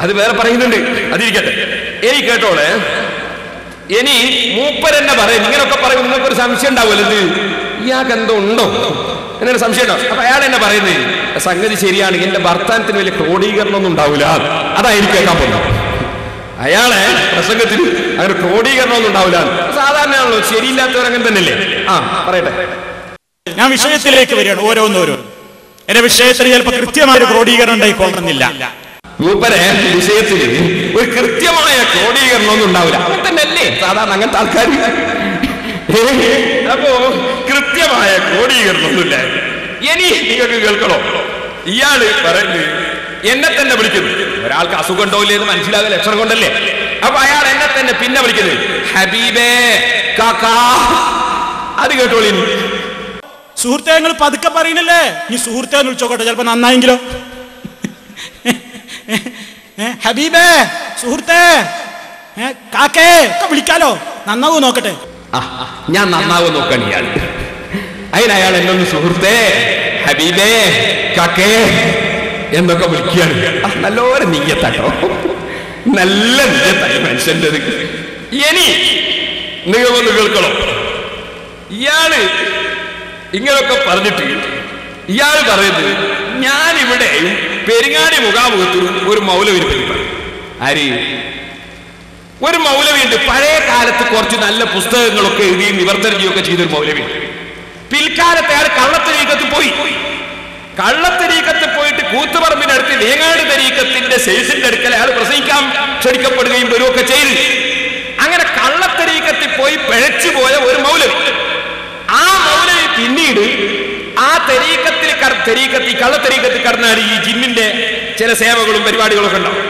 അത് വേറെ പറയുന്നുണ്ട്, അതിരിക്കട്ടെ. ഇനി കേട്ടോളെ, ഇനി മൂപ്പരെന്നെ പറയും, ഇങ്ങനെയൊക്കെ പറയും. നിങ്ങൾക്കൊരു സംശയം ഉണ്ടാവുമല്ലോ, ഇത് ഇയാൾക്ക് എന്തോ ഉണ്ടോ എന്നൊരു സംശയം ഉണ്ടാവും. അപ്പൊ അയാൾ എന്നെ പറയുന്നത് സംഗതി ശരിയാണ്, എന്റെ വർത്താനത്തിന് വലിയ ക്രോഡീകരണമൊന്നും ഉണ്ടാവില്ല, അതായിരിക്കും കേൾക്കാൻ പോകുന്നത്. അയാളെ പ്രസംഗത്തിൽ അങ്ങനെ ക്രോഡീകരണമൊന്നും ഉണ്ടാവില്ല. സാധാരണയാണല്ലോ, ശരിയില്ലാത്തവരങ്ങനെ തന്നെയല്ലേ. പറയട്ടെ, ഞാൻ വിഷയത്തിലേക്ക് വരികയാണ്. ഓരോന്നോരോ എന്റെ വിഷയത്തിന് ചിലപ്പോൾ കൃത്യമായ ക്രോഡീകരണം ഉണ്ടായിക്കൊള്ളുന്നില്ല. മൂപ്പരെ വിഷയത്തിൽ ഒരു കൃത്യമായ ക്രോഡീകരണമൊന്നും ഉണ്ടാവില്ല, അങ്ങനെ തന്നെയല്ലേ സാധാരണ അങ്ങനത്തെ ആൾക്കാർ. അപ്പോ കൃത്യമായ ക്രോഡീകരണമൊന്നുമില്ല. ഇനി നിങ്ങൾക്ക് കേൾക്കണോ? ഇയാള് പറയുന്നത് എന്നെ തന്നെ വിളിക്കുന്നു. ഒരാൾക്ക് അസുഖം ഉണ്ടോ ഇല്ലെന്ന് മനസ്സിലാകുക ലക്ഷണം കൊണ്ടല്ലേ. അപ്പൊ അയാൾ എന്നെ തന്നെ പിന്നെ വിളിക്കുന്നത് ഹബീബേ കാക്കാ. അത് കേട്ടോളി. സുഹൃത്തെ, നിങ്ങൾ പതുക്കെ പറയുന്നില്ലേ? നീ സുഹൃത്തെ വിളിച്ചോട്ടെ, ചിലപ്പോ നന്നായെങ്കിലോ. ഹബീബേ, സുഹൃത്തെ, കാക്കേ ഒക്കെ വിളിക്കാലോ. നന്നാവോ നോക്കട്ടെ. ഞാൻ നന്നാവോ നോക്കണം ഇയാൾ. അതിനയാൾ എന്നൊന്ന് സുഹൃത്തേ, ഹബീബേ, കാക്കേ എന്നൊക്കെ വിളിക്കുകയാണ്. നല്ലോരെ നീയത്താട്ടോ, നല്ല നീയത്തായി മനുഷ്യൻ്റെ. ഇനി നിങ്ങൾ ഒന്ന് കേൾക്കണോ? ഇയാള് ഇങ്ങനൊക്കെ പറഞ്ഞിട്ട് ഇയാൾ പറയുന്നത് ഞാനിവിടെ പെരിങ്ങാടി മുഖാമുഖത്ത് ഒരു മൗലവിനെ പറ്റി പറയും. ആര്? ഒരു മൗലവിയുണ്ട്, പഴയ കാലത്ത് കുറച്ച് നല്ല പുസ്തകങ്ങളൊക്കെ എഴുതിയും നിവർത്തനം ചെയ്യുകയൊക്കെ ചെയ്തൊരു മൗലവി. പിൽക്കാലത്ത് അയാൾ കള്ളത്തരീക്കത്ത് പോയിട്ട് കൂത്തുപറമ്പിനടുത്ത് വേങ്ങാട് തരീക്കത്തിന്റെ സെയ്സിന്റെ അടുക്കൽ അയാൾ പ്രസംഗിക്കാൻ ക്ഷണിക്കപ്പെടുകയും വരികയൊക്കെ ചെയ്തു. അങ്ങനെ കള്ളത്തരീക്കത്തിൽ പോയി പിഴച്ചുപോയ ഒരു മൗലവി. ആ മൗലവി പിന്നീട് ആ കള്ളത്തരീക്കത്തിൽ കടന്നാൽ ഈ ജിന്നിന്റെ ചില സേവകളും പരിപാടികളൊക്കെ ഉണ്ടാവും.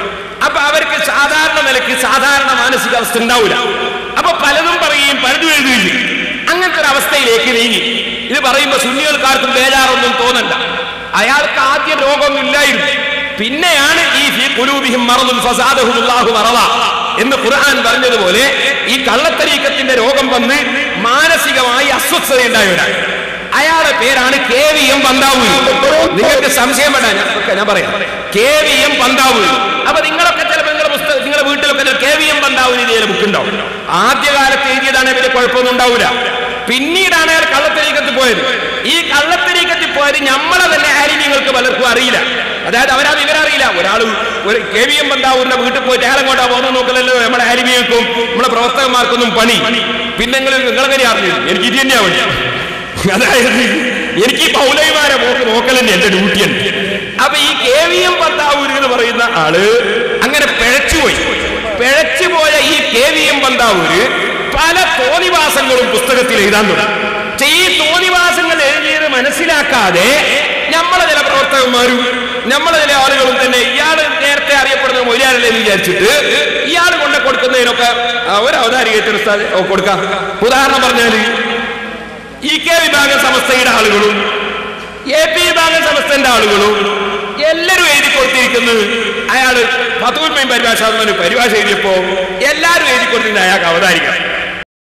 അപ്പൊ അവർക്ക് സാധാരണ നിലയ്ക്ക് സാധാരണ മാനസികാവസ്ഥ ഉണ്ടാവില്ല. അപ്പൊ പലതും പറയുകയും പലതും എഴുതുകയും. അങ്ങനത്തെ ഒരു അവസ്ഥയിലേക്ക് നീങ്ങി. ഇത് പറയുമ്പോ സുന്നികൾക്കാർക്കും ബേജാറൊന്നും തോന്നണ്ട. അയാൾക്ക് ആദ്യം രോഗമൊന്നും ഇല്ലായിരുന്നു. പിന്നെയാണ് ഈ ഫീ ഖുലൂബിഹിം മറദുൻ ഫസാദഹുമുല്ലാഹു മറദ എന്ന് ഖുർആൻ പറഞ്ഞതുപോലെ ഈ കള്ളത്തരീക്കത്തിന്റെ രോഗം വന്ന് മാനസികമായി അസ്വസ്ഥതയുണ്ടായവരാണ്. അയാളുടെ പേരാണ് KVM പന്താവൂർ. നിങ്ങൾക്ക് സംശയം വേണ്ട, ഞാൻ പറയാം. KVM പന്താവൂർ. അപ്പൊ നിങ്ങളൊക്കെ ചിലപ്പോൾ നിങ്ങളുടെ വീട്ടിലൊക്കെ KVM പന്താവൂർ ഇതിലെ ബുക്ക് ഉണ്ടാവും. ആദ്യകാലത്ത് എഴുതിയതാണ്, വലിയ കുഴപ്പമൊന്നും ഉണ്ടാവില്ല. പിന്നീടാണ് അയാൾ കള്ളത്തരീക്കത്തിൽ പോയത്. ഈ കള്ളത്തരീക്കത്തിൽ പോയത് നമ്മളെ തന്നെ ആരിങ്ങൾക്ക് പലർക്കും അറിയില്ല. അതായത് അവരാ വിവരറിയില്ല. ഒരു KVM പന്താവൂരിന്റെ വീട്ടിൽ പോയിട്ട് അയാളെ കൊണ്ടാ പോകുന്നത് നോക്കലല്ലോ നമ്മുടെ ആരിമികൾക്കും നമ്മുടെ പ്രവർത്തകന്മാർക്കൊന്നും പണി. പിന്നെ നിങ്ങളെങ്ങനെ അറിഞ്ഞു? എനിക്ക് ഇത് തന്നെയാ വേണ്ടി. അതായത് എനിക്ക് ഈ മൗലവിമാരെ നോക്കലെന്നെ എന്റെ ഡ്യൂട്ടിയാണ്. അപ്പൊ ഈ KVM പന്താവൂര് എന്ന് പറയുന്ന ആള് അങ്ങനെ പിഴച്ചുപോയ ഈ KVM പന്താവൂര് പല തോന്നിവാസങ്ങളും പുസ്തകത്തിൽ എഴുതാൻ തുടങ്ങി. ഈ തോന്നിവാസങ്ങൾ എഴുതിയത് മനസ്സിലാക്കാതെ നമ്മളെ ചില പ്രവർത്തകന്മാരും നമ്മളെ ചില ആളുകളും തന്നെ ഇയാള് നേരത്തെ അറിയപ്പെടുന്ന മൊഴിയാളല്ലേ എന്ന് വിചാരിച്ചിട്ട് ഇയാൾ കൊണ്ട് കൊടുക്കുന്നതിനൊക്കെ ഒരു അവതാരികത്തിന് കൊടുക്കാം. ഉദാഹരണം പറഞ്ഞാല് EK വിഭാഗം സമസ്തയുടെ ആളുകളും AP വിഭാഗം സമസ്തന്റെ ആളുകളും എല്ലാവരും എഴുതി കൊടുത്തിരിക്കുന്നത് അയാള് ഫതുൽ മൈൻ പരിഭാഷ പരിഭാഷ എഴുതിയപ്പോ എല്ലാവരും എഴുതി കൊടുത്തിരുന്ന അയാൾക്ക് അവതാരിക്കാം.